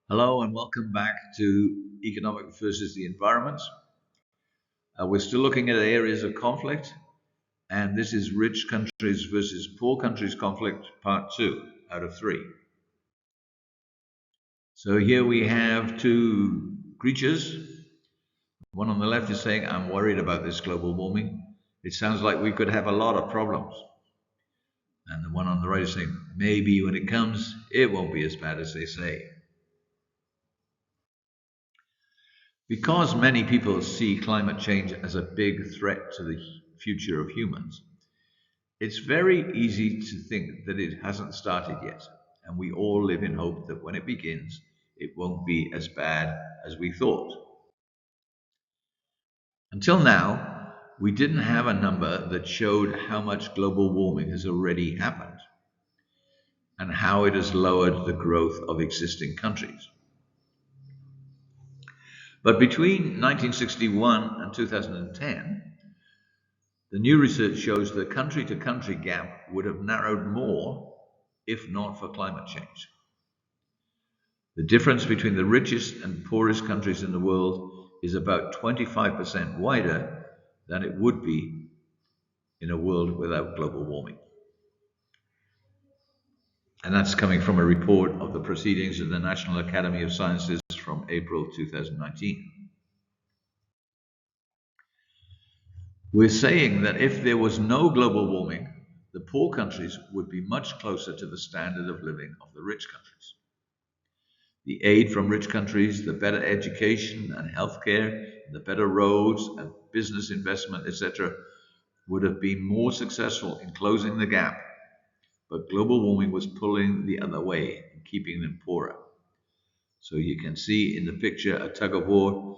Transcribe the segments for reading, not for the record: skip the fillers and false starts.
Hello and welcome back to Economic versus the Environment. We're still looking at areas of conflict, and this is rich countries versus poor countries conflict, part two out of three. So here we have two creatures. One on the left is saying, I'm worried about this global warming. It sounds like we could have a lot of problems. And the one on the right is saying, maybe when it comes, it won't be as bad as they say. Because many people see climate change as a big threat to the future of humans, it's very easy to think that it hasn't started yet, and we all live in hope that when it begins, it won't be as bad as we thought. Until now, we didn't have a number that showed how much global warming has already happened and how it has lowered the growth of existing countries. But between 1961 and 2010, the new research shows the country to country gap would have narrowed more if not for climate change. The difference between the richest and poorest countries in the world is about 25% wider than it would be in a world without global warming. And that's coming from a report of the Proceedings of the National Academy of Sciences from April 2019. We're saying that if there was no global warming, the poor countries would be much closer to the standard of living of the rich countries. The aid from rich countries, the better education and healthcare, the better roads and business investment, etc., would have been more successful in closing the gap, but global warming was pulling the other way and keeping them poorer. So you can see in the picture a tug of war.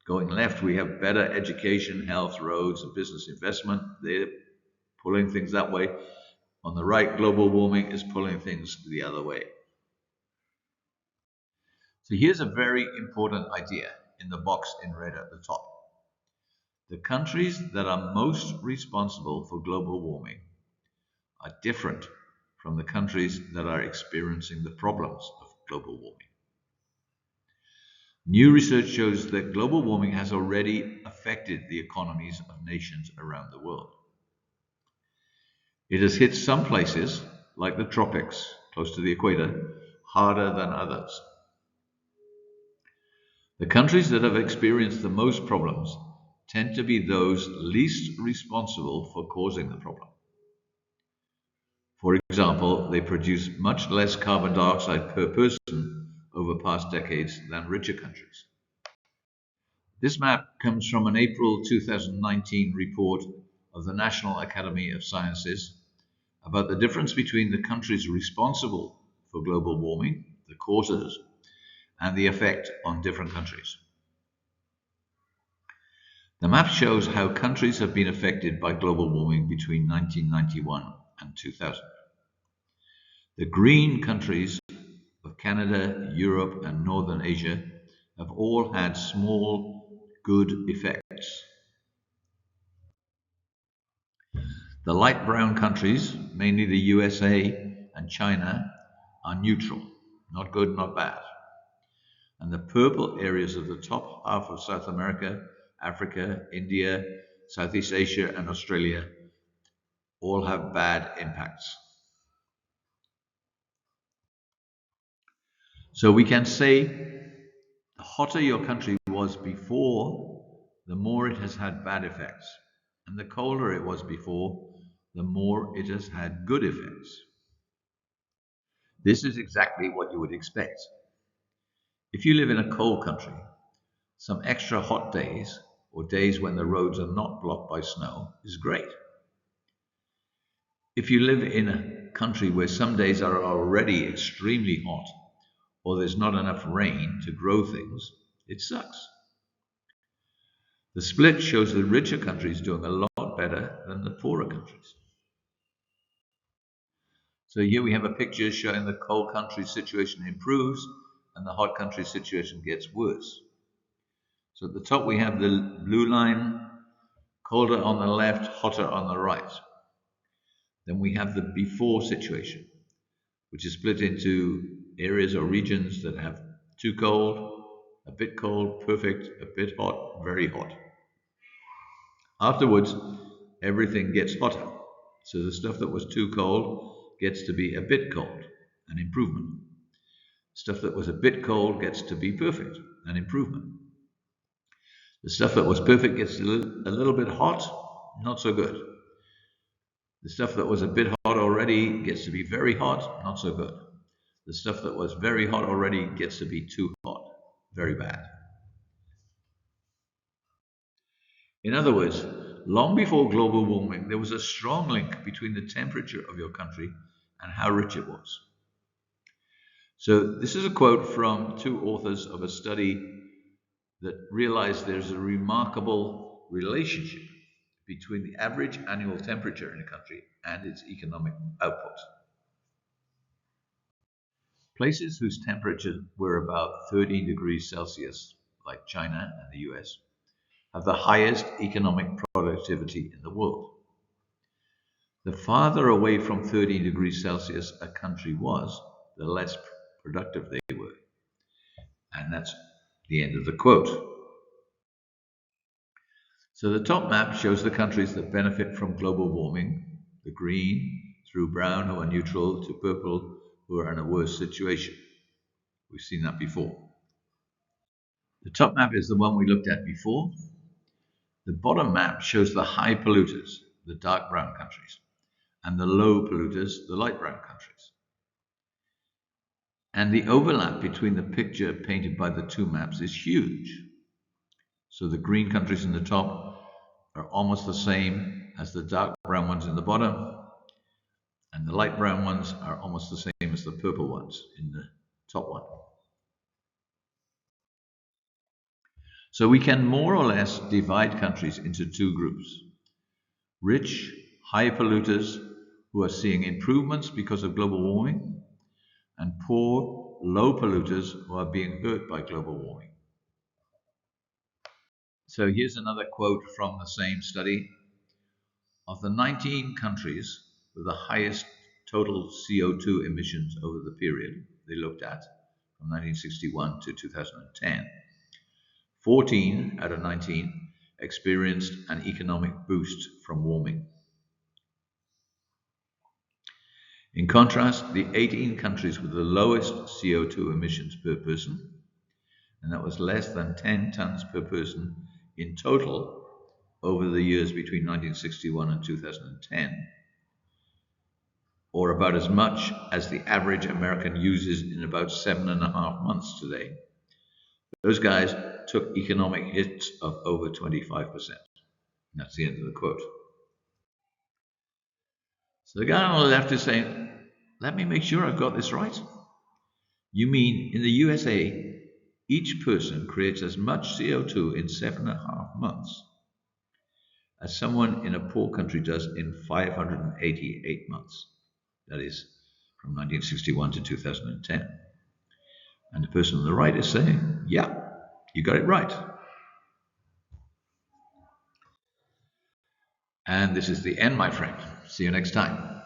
Going left, we have better education, health, roads, and business investment. They're pulling things that way. On the right, global warming is pulling things the other way. So here's a very important idea in the box in red at the top. The countries that are most responsible for global warming are different from the countries that are experiencing the problems of global warming. New research shows that global warming has already affected the economies of nations around the world. It has hit some places, like the tropics, close to the equator, harder than others. The countries that have experienced the most problems tend to be those least responsible for causing the problem. For example, they produce much less carbon dioxide per person over past decades than richer countries. This map comes from an April 2019 report of the National Academy of Sciences about the difference between the countries responsible for global warming, the causes, and the effect on different countries. The map shows how countries have been affected by global warming between 1991 and 2000. The green countries of Canada, Europe, and Northern Asia have all had small good effects. The light brown countries, mainly the USA and China, are neutral, not good, not bad. And the purple areas of the top half of South America, Africa, India, Southeast Asia, and Australia all have bad impacts. So we can say the hotter your country was before, the more it has had bad effects. And the colder it was before, the more it has had good effects. This is exactly what you would expect. If you live in a cold country, some extra hot days, or days when the roads are not blocked by snow, is great. If you live in a country where some days are already extremely hot, or there's not enough rain to grow things, it sucks. The split shows the richer countries doing a lot better than the poorer countries. So here we have a picture showing the cold country situation improves and the hot country situation gets worse. So at the top we have the blue line, colder on the left, hotter on the right. Then we have the before situation, which is split into areas or regions that have too cold, a bit cold, perfect, a bit hot, very hot. Afterwards, everything gets hotter. So the stuff that was too cold gets to be a bit cold, an improvement. Stuff that was a bit cold gets to be perfect, an improvement. The stuff that was perfect gets a little bit hot, not so good. The stuff that was a bit hot already gets to be very hot, not so good. The stuff that was very hot already gets to be too hot, very bad. In other words, long before global warming, there was a strong link between the temperature of your country and how rich it was. So, this is a quote from two authors of a study that realized there's a remarkable relationship between the average annual temperature in a country and its economic output. Places whose temperatures were about 13 degrees Celsius, like China and the US, have the highest economic productivity in the world. The farther away from 13 degrees Celsius a country was, the less productive they were. And that's the end of the quote. So the top map shows the countries that benefit from global warming, the green, through brown who are neutral, to purple who are in a worse situation. We've seen that before. The top map is the one we looked at before. The bottom map shows the high polluters, the dark brown countries, and the low polluters, the light brown countries. And the overlap between the picture painted by the two maps is huge. So the green countries in the top are almost the same as the dark brown ones in the bottom, and the light brown ones are almost the same as the purple ones in the top one. So we can more or less divide countries into two groups. Rich, high polluters who are seeing improvements because of global warming, and poor, low polluters who are being hurt by global warming. So here's another quote from the same study. Of the 19 countries with the highest total CO2 emissions over the period they looked at, from 1961 to 2010, 14 out of 19 experienced an economic boost from warming. In contrast, the 18 countries with the lowest CO2 emissions per person, and that was less than 10 tons per person in total over the years between 1961 and 2010, or about as much as the average American uses in about 7.5 months today. Those guys took economic hits of over 25%. That's the end of the quote. So the guy on the left is saying, let me make sure I've got this right. You mean in the USA, each person creates as much CO2 in 7.5 months as someone in a poor country does in 588 months. That is, from 1961 to 2010. And the person on the right is saying, yeah, you got it right. And this is the end, my friend. See you next time.